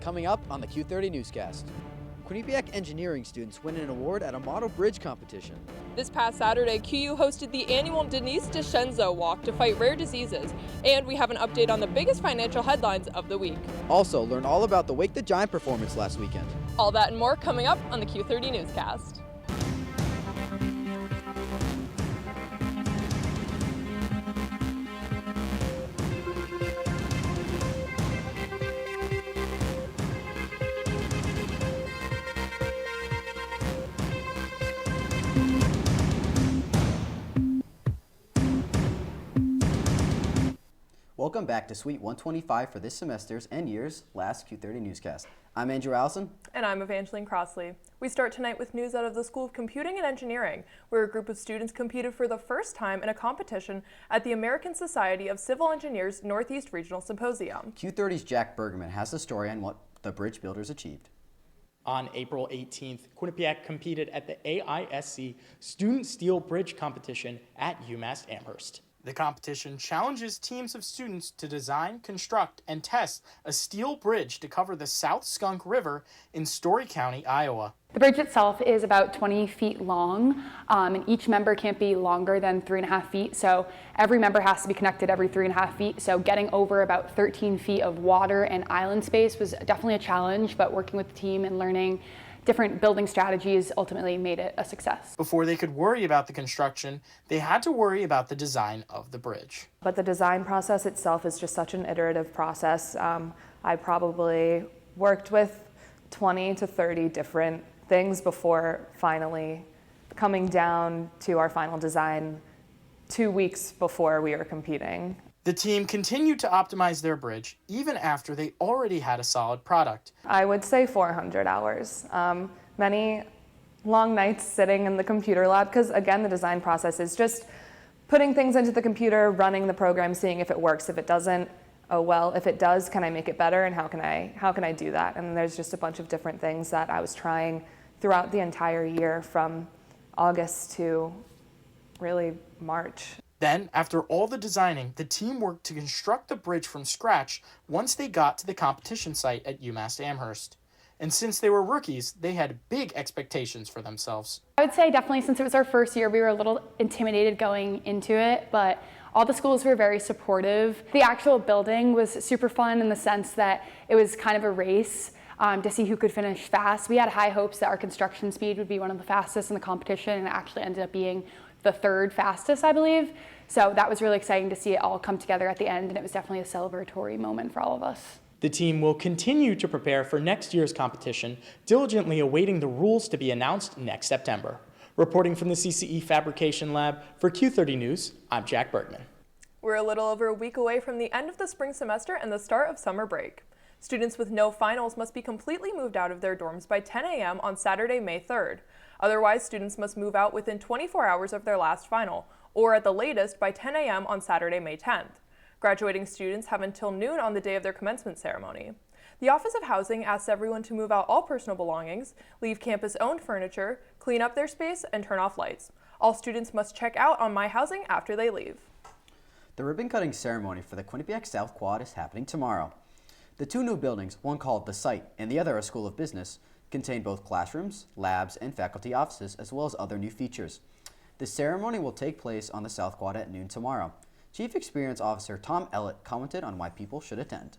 Coming up on the Q30 Newscast. Quinnipiac engineering students win an award at a model bridge competition. This past Saturday, QU hosted the annual Denise DeScenzo Walk to fight rare diseases, and we have an update on the biggest financial headlines of the week. Also, learn all about the Wake the Giant performance last weekend. All that and more coming up on the Q30 Newscast. Welcome back to Suite 125 for this semester's and year's last Q30 Newscast. I'm Andrew Allison. And I'm Evangeline Crossley. We start tonight with news out of the School of Computing and Engineering, where a group of students competed for the first time in a competition at the American Society of Civil Engineers Northeast Regional Symposium. Q30's Jack Bergman has the story on what the bridge builders achieved. On April 18th, Quinnipiac competed at the AISC Student Steel Bridge Competition at UMass Amherst. The competition challenges teams of students to design, construct, and test a steel bridge to cover the South Skunk River in Story County, Iowa. The bridge itself is about 20 feet long, and each member can't be longer than 3.5 feet, so every member has to be connected every 3.5 feet, so getting over about 13 feet of water and island space was definitely a challenge, but working with the team and learning different building strategies ultimately made it a success. Before they could worry about the construction, they had to worry about the design of the bridge. But the design process itself is just such an iterative process. I probably worked with 20 to 30 different things before finally coming down to our final design 2 weeks before we were competing. The team continued to optimize their bridge even after they already had a solid product. I would say 400 hours. Many long nights sitting in the computer lab, because again, the design process is just putting things into the computer, running the program, seeing if it works. If it doesn't, oh well. If it does, can I make it better, and how can I do that? And there's just a bunch of different things that I was trying throughout the entire year, from August to really March. Then, after all the designing, the team worked to construct the bridge from scratch once they got to the competition site at UMass Amherst. And since they were rookies, they had big expectations for themselves. I would say definitely since it was our first year, we were a little intimidated going into it, but all the schools were very supportive. The actual building was super fun in the sense that it was kind of a race to see who could finish fast. We had high hopes that our construction speed would be one of the fastest in the competition, and it actually ended up being the third fastest, I believe. So that was really exciting to see it all come together at the end, and it was definitely a celebratory moment for all of us. The team will continue to prepare for next year's competition, diligently awaiting the rules to be announced next September. Reporting from the CCE Fabrication Lab for Q30 News, I'm Jack Bergman. We're a little over a week away from the end of the spring semester and the start of summer break. Students with no finals must be completely moved out of their dorms by 10 a.m. on Saturday, May 3rd. Otherwise, students must move out within 24 hours of their last final, or at the latest by 10 a.m. on Saturday, May 10th. Graduating students have until noon on the day of their commencement ceremony. The Office of Housing asks everyone to move out all personal belongings, leave campus-owned furniture, clean up their space, and turn off lights. All students must check out on My Housing after they leave. The ribbon-cutting ceremony for the Quinnipiac South Quad is happening tomorrow. The two new buildings, one called The Site and the other a School of Business, contain both classrooms, labs, and faculty offices, as well as other new features. The ceremony will take place on the South Quad at noon tomorrow. Chief Experience Officer Tom Ellett commented on why people should attend.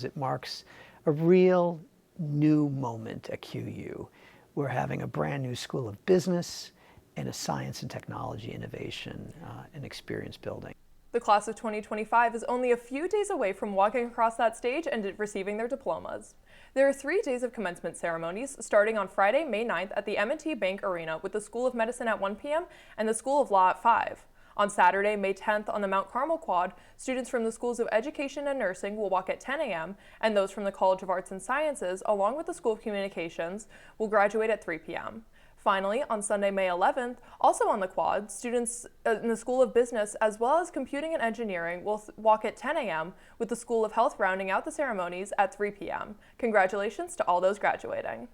It marks a real new moment at QU. We're having a brand new School of Business and a Science and Technology Innovation and Experience building. The class of 2025 is only a few days away from walking across that stage and receiving their diplomas. There are 3 days of commencement ceremonies, starting on Friday, May 9th at the M&T Bank Arena with the School of Medicine at 1 p.m. and the School of Law at 5. On Saturday, May 10th on the Mount Carmel Quad, students from the Schools of Education and Nursing will walk at 10 a.m. and those from the College of Arts and Sciences, along with the School of Communications, will graduate at 3 p.m. Finally, on Sunday, May 11th, also on the quad, students in the School of Business as well as Computing and Engineering will walk at 10 a.m. with the School of Health rounding out the ceremonies at 3 p.m. Congratulations to all those graduating.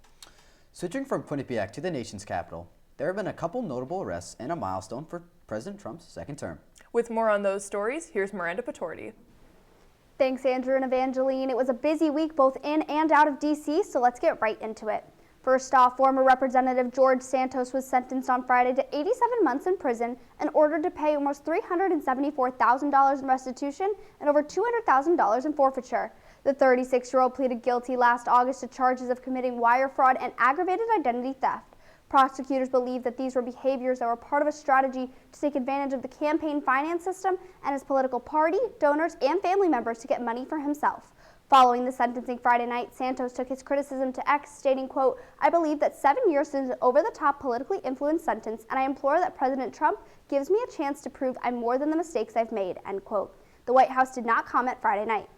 Switching from Quinnipiac to the nation's capital, there have been a couple notable arrests and a milestone for President Trump's second term. With more on those stories, here's Miranda Patorti. Thanks, Andrew and Evangeline. It was a busy week both in and out of D.C., so let's get right into it. First off, former Representative George Santos was sentenced on Friday to 87 months in prison and ordered to pay almost $374,000 in restitution and over $200,000 in forfeiture. The 36-year-old pleaded guilty last August to charges of committing wire fraud and aggravated identity theft. Prosecutors believe that these were behaviors that were part of a strategy to take advantage of the campaign finance system and his political party, donors, and family members to get money for himself. Following the sentencing Friday night, Santos took his criticism to X, stating, quote, "I believe that 7 years is an over-the-top politically influenced sentence, and I implore that President Trump gives me a chance to prove I'm more than the mistakes I've made," end quote. The White House did not comment Friday night.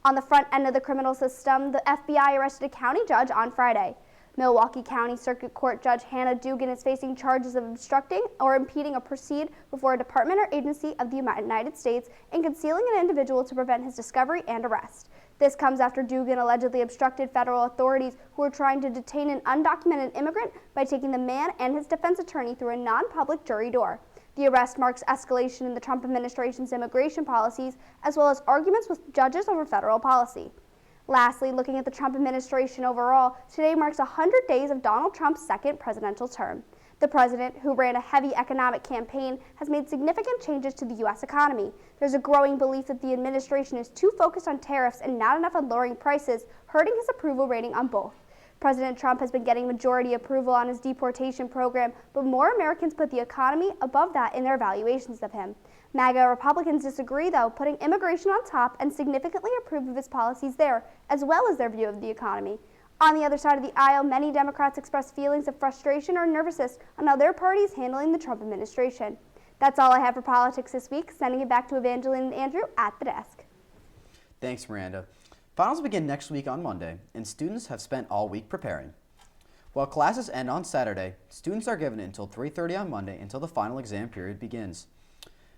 On the front end of the criminal system, the FBI arrested a county judge on Friday. Milwaukee County Circuit Court Judge Hannah Dugan is facing charges of obstructing or impeding a proceed before a department or agency of the United States and concealing an individual to prevent his discovery and arrest. This comes after Dugan allegedly obstructed federal authorities who were trying to detain an undocumented immigrant by taking the man and his defense attorney through a non-public jury door. The arrest marks escalation in the Trump administration's immigration policies, as well as arguments with judges over federal policy. Lastly, looking at the Trump administration overall, today marks 100 days of Donald Trump's second presidential term. The president, who ran a heavy economic campaign, has made significant changes to the U.S. economy. There's a growing belief that the administration is too focused on tariffs and not enough on lowering prices, hurting his approval rating on both. President Trump has been getting majority approval on his deportation program, but more Americans put the economy above that in their evaluations of him. MAGA Republicans disagree, though, putting immigration on top and significantly approve of his policies there, as well as their view of the economy. On the other side of the aisle, many Democrats express feelings of frustration or nervousness on how their party is handling the Trump administration. That's all I have for politics this week. Sending it back to Evangeline and Andrew at the desk. Thanks, Miranda. Finals begin next week on Monday, and students have spent all week preparing. While classes end on Saturday, students are given until 3:30 on Monday until the final exam period begins.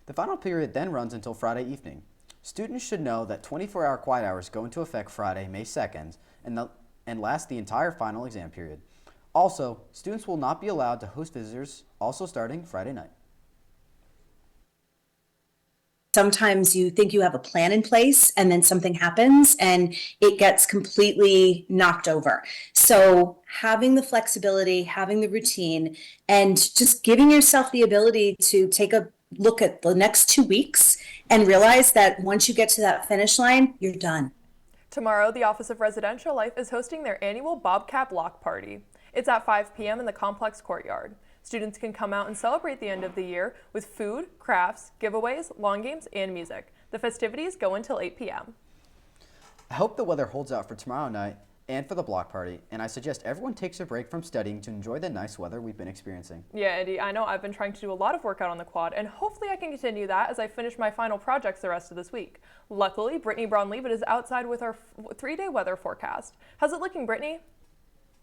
The final period then runs until Friday evening. Students should know that 24-hour quiet hours go into effect Friday, May 2nd, and last the entire final exam period. Also, students will not be allowed to host visitors, also starting Friday night. Sometimes you think you have a plan in place and then something happens and it gets completely knocked over. So having the flexibility, having the routine, and just giving yourself the ability to take a look at the next 2 weeks and realize that once you get to that finish line, you're done. Tomorrow, the Office of Residential Life is hosting their annual Bobcat Block Party. It's at 5 p.m. in the complex courtyard. Students can come out and celebrate the end of the year with food, crafts, giveaways, lawn games, and music. The festivities go until 8 p.m. I hope the weather holds out for tomorrow night and for the block party, and I suggest everyone takes a break from studying to enjoy the nice weather we've been experiencing. Yeah, Andy, I know I've been trying to do a lot of workout on the quad, and hopefully I can continue that as I finish my final projects the rest of this week. Luckily, Brittany Braun-Leavitt is outside with our 3-day weather forecast. How's it looking, Brittany?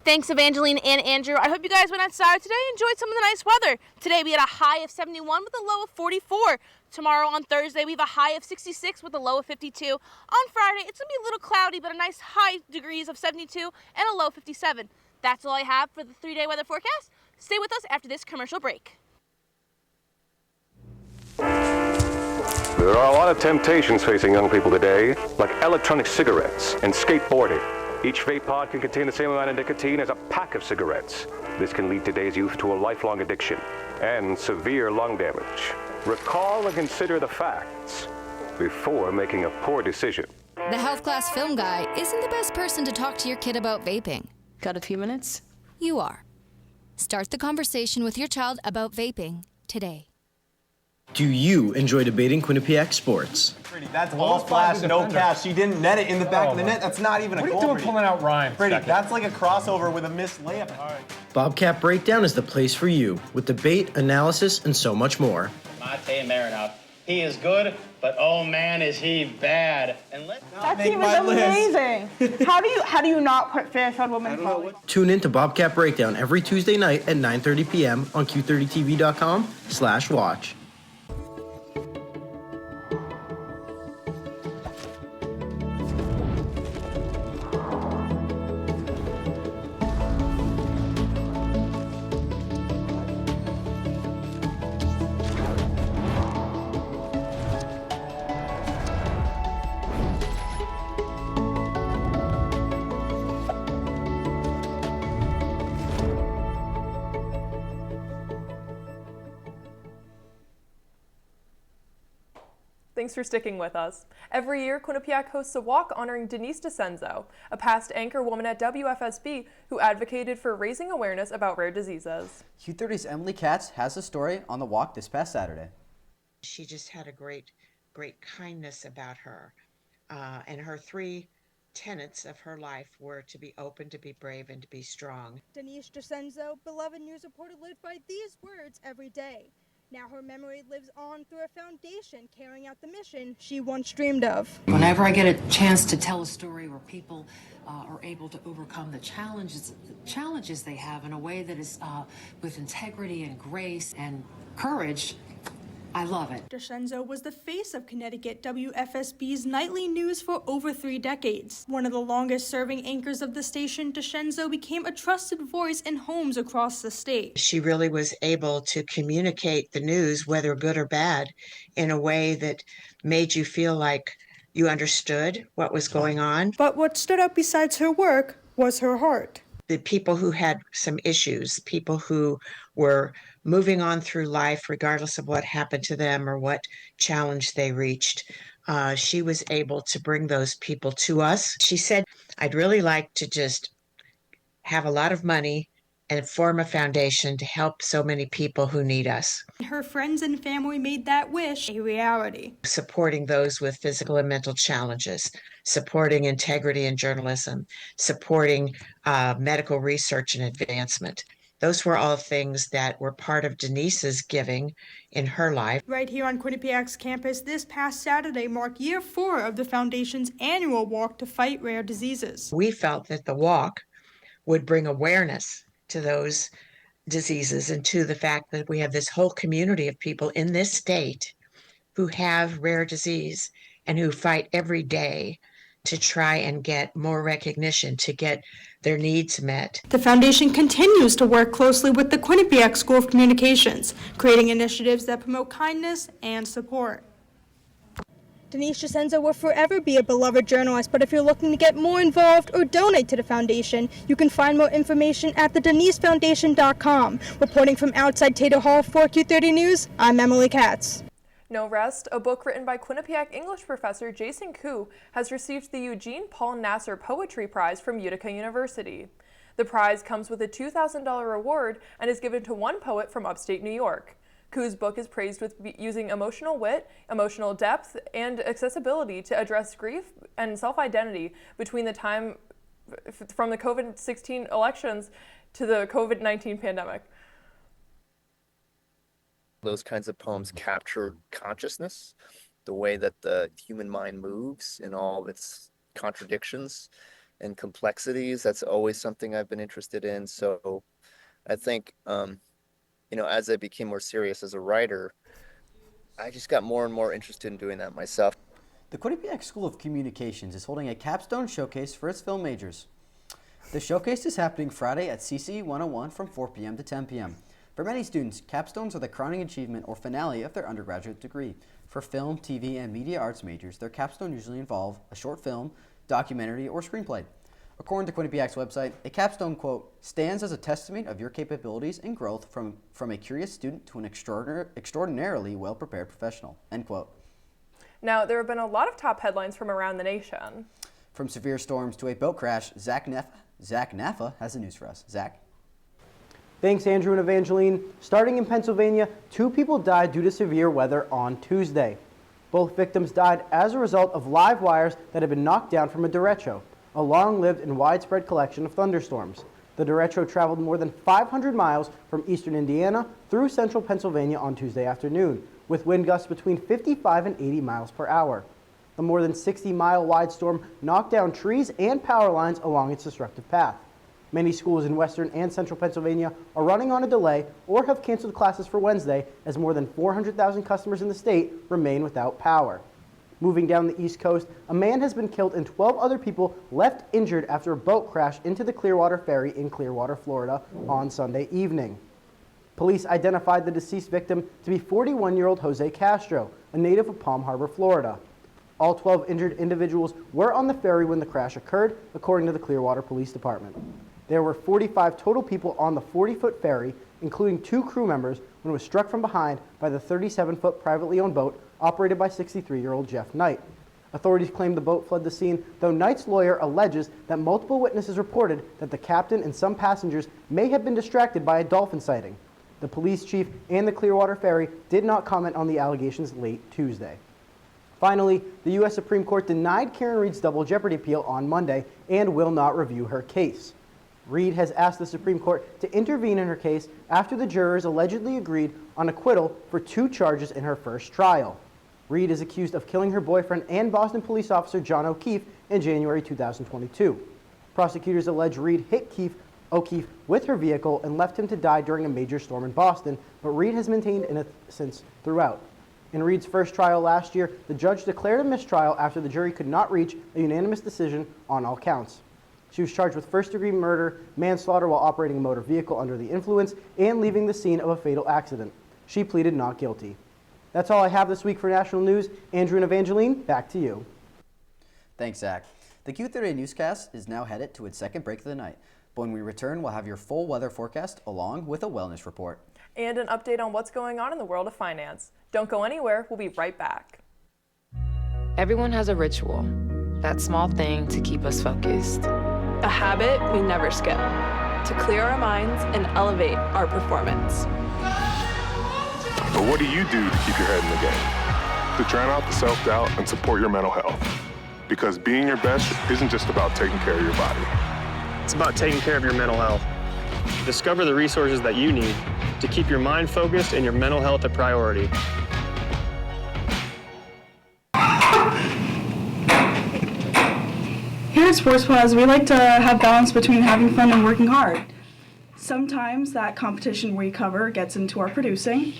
Thanks, Evangeline and Andrew. I hope you guys went outside today and enjoyed some of the nice weather. Today we had a high of 71 with a low of 44. Tomorrow on Thursday we have a high of 66 with a low of 52. On Friday it's going to be a little cloudy but a nice high degrees of 72 and a low of 57. That's all I have for the 3-day weather forecast. Stay with us after this commercial break. There are a lot of temptations facing young people today, like electronic cigarettes and skateboarding. Each vape pod can contain the same amount of nicotine as a pack of cigarettes. This can lead today's youth to a lifelong addiction and severe lung damage. Recall and consider the facts before making a poor decision. The health class film guy isn't the best person to talk to your kid about vaping. Got a few minutes? You are. Start the conversation with your child about vaping today. Do you enjoy debating Quinnipiac sports? That's all flash, no catch. She didn't net it in the back of the net. That's not even a goal. What are you doing pulling out Ryan? Brady, that's like a crossover with a missed layup. Bobcat Breakdown is the place for you, with debate, analysis, and so much more. Matej Marinov. He is good, but oh man, is he bad. And that team is amazing. How do you not put Fairfield women's volley? Tune in to Bobcat Breakdown every Tuesday night at 9:30 p.m. on q30tv.com/watch. Thanks for sticking with us. Every year, Quinnipiac hosts a walk honoring Denise DeCenzo, a past anchor woman at WFSB who advocated for raising awareness about rare diseases. Q30's Emily Katz has a story on the walk this past Saturday. She just had a great kindness about her. And her three tenets of her life were to be open, to be brave, and to be strong. Denise DeCenzo, beloved news reporter, lived by these words every day. Now her memory lives on through a foundation carrying out the mission she once dreamed of. Whenever I get a chance to tell a story where people are able to overcome the challenges they have in a way that is with integrity and grace and courage, I love it. DeCenzo was the face of Connecticut WFSB's nightly news for over 3 decades. One of the longest-serving anchors of the station, DeCenzo became a trusted voice in homes across the state. She really was able to communicate the news, whether good or bad, in a way that made you feel like you understood what was going on. But what stood out besides her work was her heart. The people who had some issues, people who were moving on through life regardless of what happened to them or what challenge they reached, she was able to bring those people to us. She said, I'd really like to just have a lot of money and form a foundation to help so many people who need us. Her friends and family made that wish a reality. Supporting those with physical and mental challenges, supporting integrity in journalism, supporting medical research and advancement. Those were all things that were part of Denise's giving in her life. Right here on Quinnipiac's campus, this past Saturday marked year 4 of the foundation's annual walk to fight rare diseases. We felt that the walk would bring awareness to those diseases and to the fact that we have this whole community of people in this state who have rare disease and who fight every day to try and get more recognition, to get their needs met. The foundation continues to work closely with the Quinnipiac School of Communications, creating initiatives that promote kindness and support. Denise DeCenzo will forever be a beloved journalist, but if you're looking to get more involved or donate to the foundation, you can find more information at thedenisefoundation.com. Reporting from outside Tater Hall for Q30 News, I'm Emily Katz. No Rest, a book written by Quinnipiac English professor Jason Koo, has received the Eugene Paul Nasser Poetry Prize from Utica University. The prize comes with a $2,000 reward and is given to one poet from upstate New York. Koo's book is praised with using emotional wit, emotional depth, and accessibility to address grief and self-identity between the time from the COVID-16 elections to the COVID-19 pandemic. Those kinds of poems capture consciousness, the way that the human mind moves in all of its contradictions and complexities. That's always something I've been interested in. So I think, as I became more serious as a writer, I just got more and more interested in doing that myself. The Quinnipiac School of Communications is holding a capstone showcase for its film majors. The showcase is happening Friday at CCE 101 from 4 p.m. to 10 p.m. For many students, capstones are the crowning achievement or finale of their undergraduate degree. For film, TV, and media arts majors, their capstone usually involve a short film, documentary, or screenplay. According to Quinnipiac's website, a capstone, quote, stands as a testament of your capabilities and growth from a curious student to an extraordinarily well-prepared professional, end quote. Now, there have been a lot of top headlines from around the nation. From severe storms to a boat crash, Zach Naffa has the news for us. Zach? Thanks, Andrew and Evangeline. Starting in Pennsylvania, 2 people died due to severe weather on Tuesday. Both victims died as a result of live wires that had been knocked down from a derecho, a long-lived and widespread collection of thunderstorms. The derecho traveled more than 500 miles from eastern Indiana through central Pennsylvania on Tuesday afternoon, with wind gusts between 55 and 80 miles per hour. The more than 60-mile wide storm knocked down trees and power lines along its destructive path. Many schools in western and central Pennsylvania are running on a delay or have canceled classes for Wednesday as more than 400,000 customers in the state remain without power. Moving down the East Coast, a man has been killed and 12 other people left injured after a boat crashed into the Clearwater Ferry in Clearwater, Florida on Sunday evening. Police identified the deceased victim to be 41-year-old Jose Castro, a native of Palm Harbor, Florida. All 12 injured individuals were on the ferry when the crash occurred, according to the Clearwater Police Department. There were 45 total people on the 40-foot ferry, including 2 crew members, when it was struck from behind by the 37-foot privately owned boat operated by 63-year-old Jeff Knight. Authorities claim the boat fled the scene, though Knight's lawyer alleges that multiple witnesses reported that the captain and some passengers may have been distracted by a dolphin sighting. The police chief and the Clearwater Ferry did not comment on the allegations late Tuesday. Finally, the U.S. Supreme Court denied Karen Read's double jeopardy appeal on Monday and will not review her case. Read has asked the Supreme Court to intervene in her case after the jurors allegedly agreed on acquittal for 2 charges in her first trial. Read is accused of killing her boyfriend and Boston police officer John O'Keefe in January 2022. Prosecutors allege Read hit O'Keefe with her vehicle and left him to die during a major storm in Boston, but Read has maintained innocence throughout. In Read's first trial last year, the judge declared a mistrial after the jury could not reach a unanimous decision on all counts. She was charged with first-degree murder, manslaughter while operating a motor vehicle under the influence, and leaving the scene of a fatal accident. She pleaded not guilty. That's all I have this week for national news. Andrew and Evangeline, back to you. Thanks, Zach. The Q30 Newscast is now headed to its second break of the night. But when we return, we'll have your full weather forecast along with a wellness report. And an update on what's going on in the world of finance. Don't go anywhere. We'll be right back. Everyone has a ritual, that small thing to keep us focused. A habit we never skip, to clear our minds and elevate our performance. But what do you do to keep your head in the game? To drown out the self-doubt and support your mental health. Because being your best isn't just about taking care of your body. It's about taking care of your mental health. Discover the resources that you need to keep your mind focused and your mental health a priority. Here at Sports Plaza, we like to have balance between having fun and working hard. Sometimes that competition we cover gets into our producing.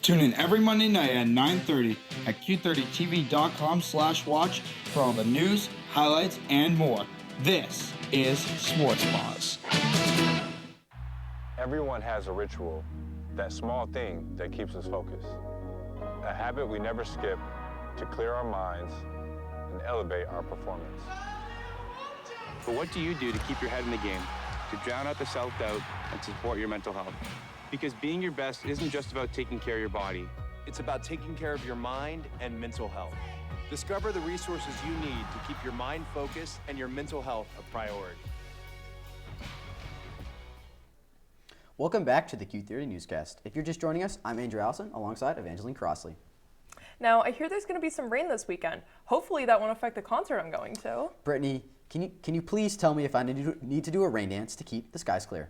Tune in every Monday night at 9:30 at q30tv.com/watch for all the news, highlights, and more. This is Sports Pause. Everyone has a ritual, that small thing that keeps us focused. A habit we never skip to clear our minds and elevate our performance. But what do you do to keep your head in the game, to drown out the self-doubt and support your mental health? Because being your best isn't just about taking care of your body. It's about taking care of your mind and mental health. Discover the resources you need to keep your mind focused and your mental health a priority. Welcome back to the Q30 Newscast. If you're just joining us, I'm Andrew Allison alongside Evangeline Crossley. Now, I hear there's going to be some rain this weekend. Hopefully that won't affect the concert I'm going to. Brittany, can you please tell me if I need to do a rain dance to keep the skies clear?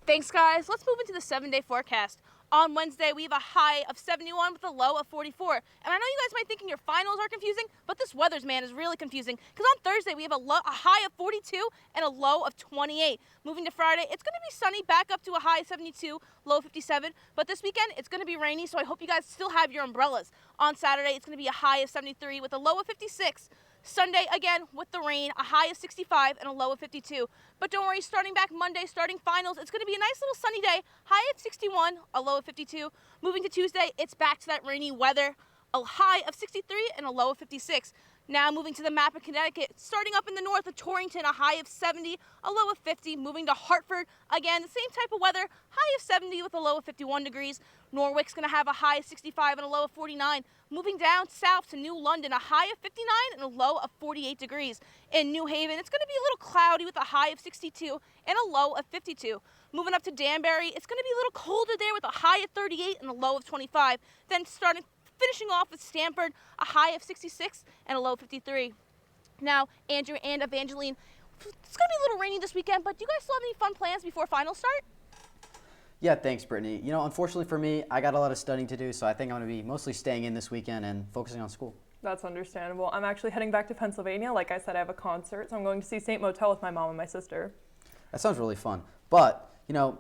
Thanks, guys. Let's move into the 7-day forecast. On Wednesday, we have a high of 71 with a low of 44. And I know you guys might thinking your finals are confusing, but this weather's, man, is really confusing. Because on Thursday, we have a high of 42 and a low of 28. Moving to Friday, it's going to be sunny, back up to a high of 72, low of 57. But this weekend, it's going to be rainy, so I hope you guys still have your umbrellas. On Saturday, it's going to be a high of 73 with a low of 56. Sunday, again, with the rain, a high of 65 and a low of 52. But don't worry, starting back Monday, starting finals, it's going to be a nice little sunny day, high of 61, a low of 52. Moving to Tuesday, it's back to that rainy weather, a high of 63 and a low of 56. Now moving to the map of Connecticut, starting up in the north of Torrington, a high of 70, a low of 50. Moving to Hartford, again, the same type of weather, high of 70 with a low of 51 degrees. Norwic's going to have a high of 65 and a low of 49. Moving down south to New London, a high of 59 and a low of 48 degrees. In New Haven, it's going to be a little cloudy with a high of 62 and a low of 52. Moving up to Danbury, it's going to be a little colder there with a high of 38 and a low of 25. Then finishing off with Stamford, a high of 66 and a low of 53. Now, Andrew and Evangeline, it's going to be a little rainy this weekend, but do you guys still have any fun plans before finals start? Yeah, thanks, Brittany. You know, unfortunately for me, I got a lot of studying to do, so I think I'm going to be mostly staying in this weekend and focusing on school. That's understandable. I'm actually heading back to Pennsylvania. Like I said, I have a concert, so I'm going to see St. Motel with my mom and my sister. That sounds really fun. But, you know,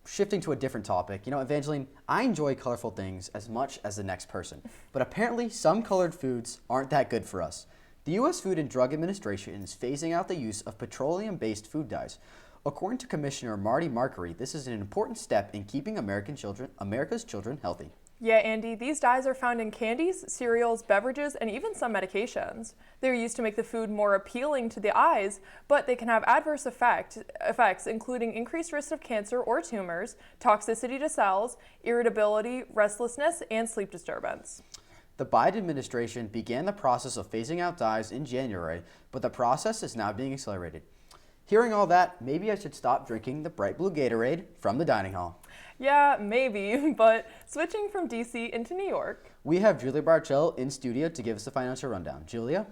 shifting to a different topic, you know, Evangeline, I enjoy colorful things as much as the next person. But apparently, some colored foods aren't that good for us. The U.S. Food and Drug Administration is phasing out the use of petroleum-based food dyes. According to Commissioner Marty Markery, this is an important step in keeping America's children healthy. Yeah, Andy, these dyes are found in candies, cereals, beverages, and even some medications. They're used to make the food more appealing to the eyes, but they can have adverse effects, including increased risk of cancer or tumors, toxicity to cells, irritability, restlessness, and sleep disturbance. The Biden administration began the process of phasing out dyes in January, but the process is now being accelerated. Hearing all that, maybe I should stop drinking the bright blue Gatorade from the dining hall. Yeah, maybe, but switching from DC into New York. We have Julia Barchell in studio to give us a financial rundown. Julia?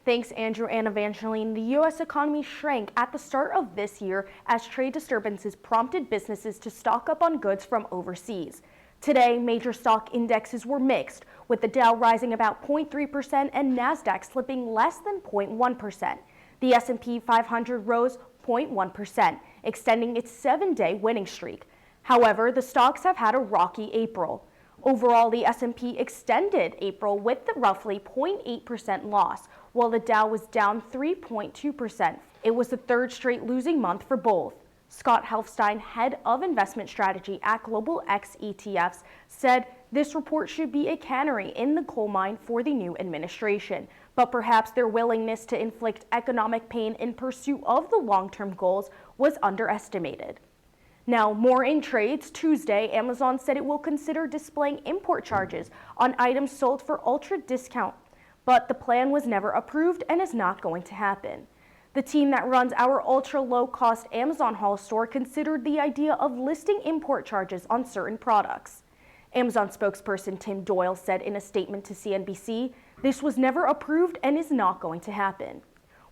Thanks, Andrew and Evangeline. The U.S. economy shrank at the start of this year as trade disturbances prompted businesses to stock up on goods from overseas. Today, major stock indexes were mixed, with the Dow rising about 0.3% and NASDAQ slipping less than 0.1%. The S&P 500 rose 0.1%, extending its 7-day winning streak. However, the stocks have had a rocky April. Overall, the S&P extended April with the roughly 0.8% loss, while the Dow was down 3.2%. It was the third straight losing month for both. Scott Helfstein, head of investment strategy at Global X ETFs, said this report should be a canary in the coal mine for the new administration, but perhaps their willingness to inflict economic pain in pursuit of the long-term goals was underestimated. Now, more in trades. Tuesday, Amazon said it will consider displaying import charges on items sold for ultra discount, but the plan was never approved and is not going to happen. The team that runs our ultra low-cost Amazon Haul store considered the idea of listing import charges on certain products. Amazon spokesperson Tim Doyle said in a statement to CNBC, this was never approved and is not going to happen.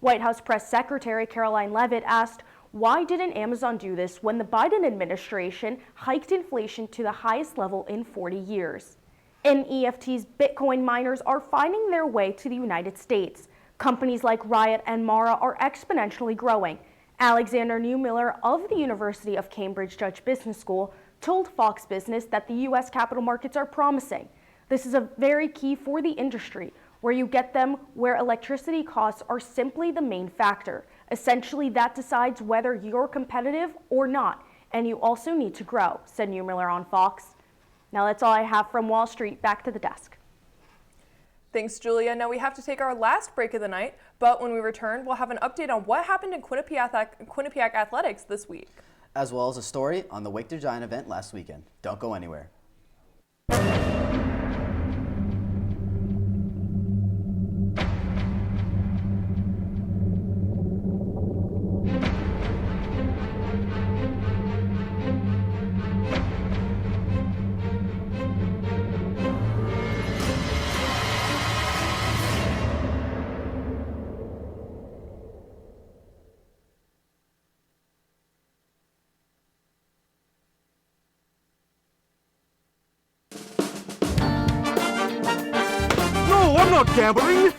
White House Press Secretary Caroline Leavitt asked, why didn't Amazon do this when the Biden administration hiked inflation to the highest level in 40 years? NEFT's Bitcoin miners are finding their way to the United States. Companies like Riot and Mara are exponentially growing. Alexander Neumiller of the University of Cambridge Judge Business School told Fox Business that the U.S. capital markets are promising. This is a very key for the industry, where you get them where electricity costs are simply the main factor. Essentially, that decides whether you're competitive or not, and you also need to grow, said Neumiller on Fox. Now that's all I have from Wall Street. Back to the desk. Thanks, Julia. Now we have to take our last break of the night, but when we return, we'll have an update on what happened in Quinnipiac athletics this week, as well as a story on the Wake the Giant event last weekend. Don't go anywhere. I'm not gambling!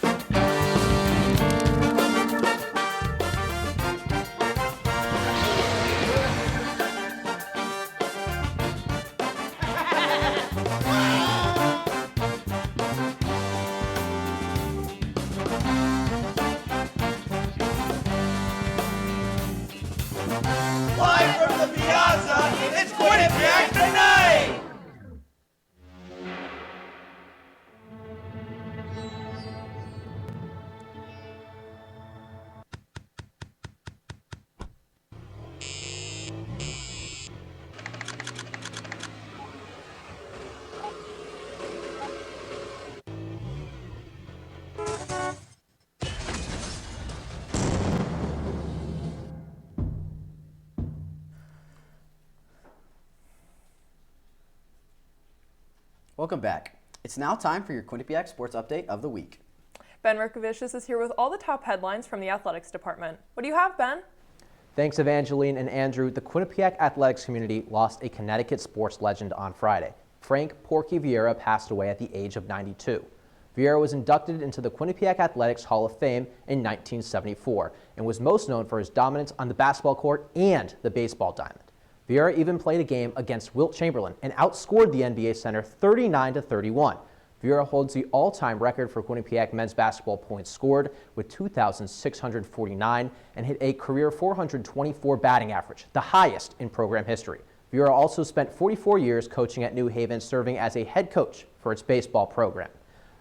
Live from the piazza, it's Quinnipiac tonight! Welcome back. It's now time for your Quinnipiac Sports Update of the week. Ben Rickovicius is here with all the top headlines from the athletics department. What do you have, Ben? Thanks, Evangeline and Andrew. The Quinnipiac athletics community lost a Connecticut sports legend on Friday. Frank Porky Vieira passed away at the age of 92. Vieira was inducted into the Quinnipiac Athletics Hall of Fame in 1974 and was most known for his dominance on the basketball court and the baseball diamond. Vieira even played a game against Wilt Chamberlain and outscored the NBA center 39-31. Vieira holds the all-time record for Quinnipiac men's basketball points scored with 2,649 and hit a career 424 batting average, the highest in program history. Vieira also spent 44 years coaching at New Haven, serving as a head coach for its baseball program.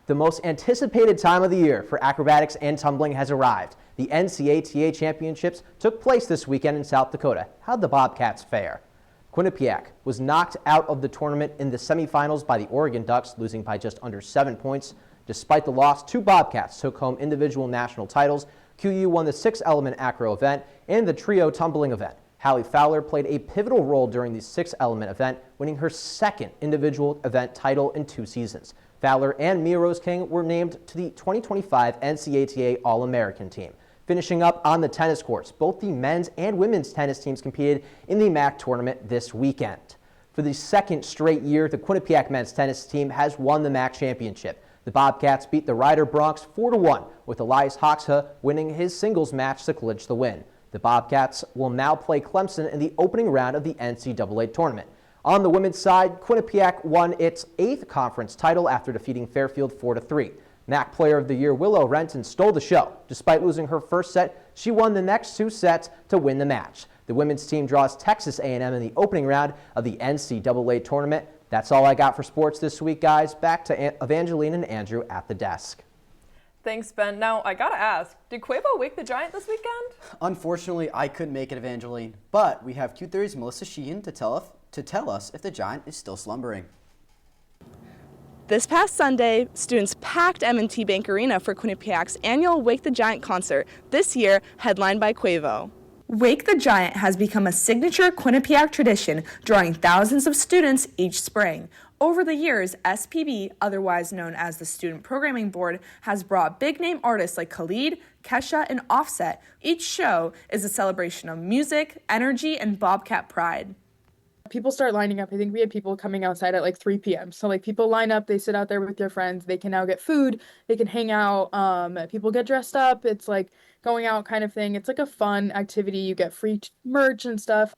The most anticipated time of the year for acrobatics and tumbling has arrived. The NCATA championships took place this weekend in South Dakota. How'd the Bobcats fare? Quinnipiac was knocked out of the tournament in the semifinals by the Oregon Ducks, losing by just under 7 points. Despite the loss, 2 Bobcats took home individual national titles. QU won the 6-element acro event and the trio tumbling event. Hallie Fowler played a pivotal role during the 6-element event, winning her 2nd individual event title in 2 seasons. Fowler and Mia Rose King were named to the 2025 NCATA All-American team. Finishing up on the tennis courts, both the men's and women's tennis teams competed in the MAC tournament this weekend. For the 2nd straight year, the Quinnipiac men's tennis team has won the MAC championship. The Bobcats beat the Ryder Bronx 4-1, with Elias Hoxha winning his singles match to clinch the win. The Bobcats will now play Clemson in the opening round of the NCAA tournament. On the women's side, Quinnipiac won its 8th conference title after defeating Fairfield 4-3. MAC Player of the Year Willow Renton stole the show. Despite losing her first set, she won the next 2 sets to win the match. The women's team draws Texas A&M in the opening round of the NCAA tournament. That's all I got for sports this week, guys. Back to Evangeline and Andrew at the desk. Thanks, Ben. Now, I gotta ask, did Quavo wake the Giant this weekend? Unfortunately, I couldn't make it, Evangeline, but we have Q30's Melissa Sheehan to tell us if the Giant is still slumbering. This past Sunday, students packed M&T Bank Arena for Quinnipiac's annual Wake the Giant concert, this year headlined by Quavo. Wake the Giant has become a signature Quinnipiac tradition, drawing thousands of students each spring. Over the years, SPB, otherwise known as the Student Programming Board, has brought big-name artists like Khalid, Kesha, and Offset. Each show is a celebration of music, energy, and Bobcat pride. People start lining up. I think we had people coming outside at like 3 p.m. So like people line up, they sit out there with their friends. They can now get food. They can hang out. People get dressed up. It's like going out kind of thing. It's like a fun activity. You get free merch and stuff.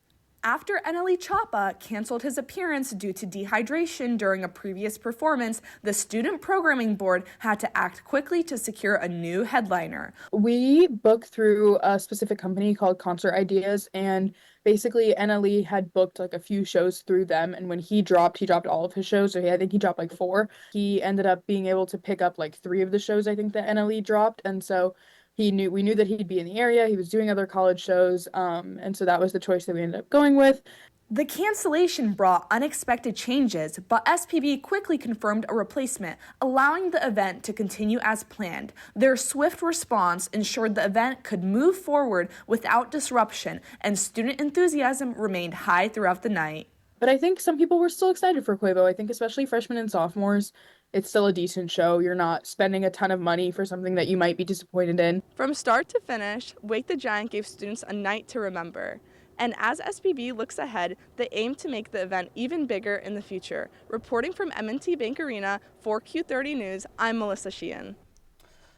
After NLE Choppa canceled his appearance due to dehydration during a previous performance, the Student Programming Board had to act quickly to secure a new headliner. We booked through a specific company called Concert Ideas, and basically NLE had booked like a few shows through them, and when he dropped all of his shows, so I think he dropped like 4. He ended up being able to pick up like 3 of the shows I think that NLE dropped, and so we knew that he'd be in the area. He was doing other college shows, and so that was the choice that we ended up going with. The cancellation brought unexpected changes, but SPB quickly confirmed a replacement, allowing the event to continue as planned. Their swift response ensured the event could move forward without disruption, and student enthusiasm remained high throughout the night. But I think some people were still excited for Quavo. I think especially freshmen and sophomores. It's still a decent show. You're not spending a ton of money for something that you might be disappointed in. From start to finish, Wake the Giant gave students a night to remember. And as SPB looks ahead, they aim to make the event even bigger in the future. Reporting from M&T Bank Arena for Q30 News, I'm Melissa Sheehan.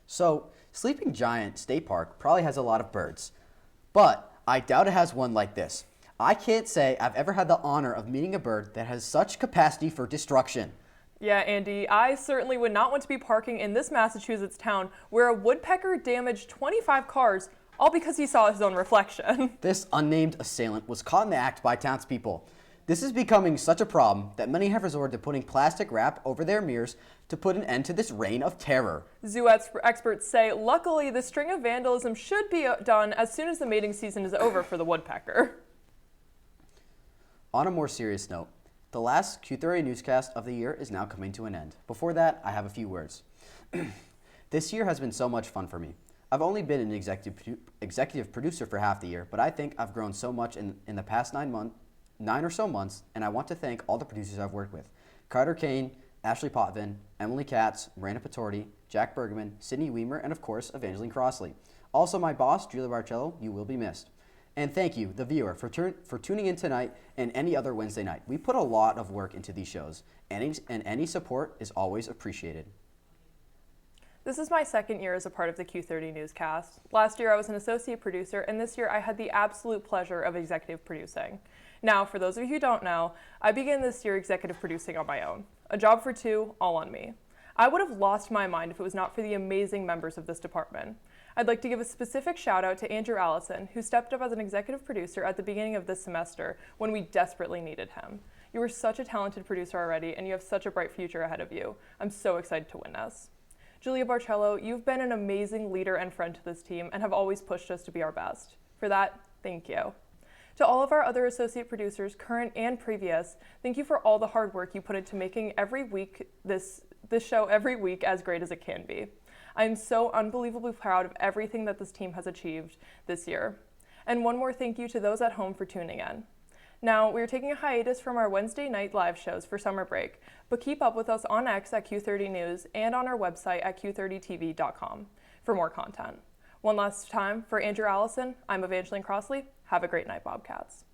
So, Sleeping Giant State Park probably has a lot of birds, but I doubt it has one like this. I can't say I've ever had the honor of meeting a bird that has such capacity for destruction. Yeah, Andy, I certainly would not want to be parking in this Massachusetts town where a woodpecker damaged 25 cars, all because he saw his own reflection. This unnamed assailant was caught in the act by townspeople. This is becoming such a problem that many have resorted to putting plastic wrap over their mirrors to put an end to this reign of terror. Zoo experts say, luckily, the string of vandalism should be done as soon as the mating season is over for the woodpecker. On a more serious note, the last Q30 newscast of the year is now coming to an end. Before that, I have a few words. This year has been so much fun for me. I've only been an executive producer for half the year, but I think I've grown so much in the past 9 or so months, and I want to thank all the producers I've worked with. Carter Kane, Ashley Potvin, Emily Katz, Miranda Patorti, Jack Bergman, Sydney Weimer, and of course, Evangeline Crossley. Also my boss, Julia Barcello, you will be missed. And thank you, the viewer, for tuning in tonight and any other Wednesday night. We put a lot of work into these shows, and any support is always appreciated. This is my 2nd year as a part of the Q30 newscast. Last year I was an associate producer, and this year I had the absolute pleasure of executive producing. Now, for those of you who don't know, I began this year executive producing on my own. A job for 2, all on me. I would have lost my mind if it was not for the amazing members of this department. I'd like to give a specific shout out to Andrew Allison, who stepped up as an executive producer at the beginning of this semester when we desperately needed him. You are such a talented producer already, and you have such a bright future ahead of you. I'm so excited to witness. Julia Barcello, you've been an amazing leader and friend to this team and have always pushed us to be our best. For that, thank you. To all of our other associate producers, current and previous, thank you for all the hard work you put into making every week this show every week as great as it can be. I am so unbelievably proud of everything that this team has achieved this year. And one more thank you to those at home for tuning in. Now, we are taking a hiatus from our Wednesday night live shows for summer break, but keep up with us on X at Q30 News and on our website at q30tv.com for more content. One last time, for Andrew Allison, I'm Evangeline Crossley. Have a great night, Bobcats.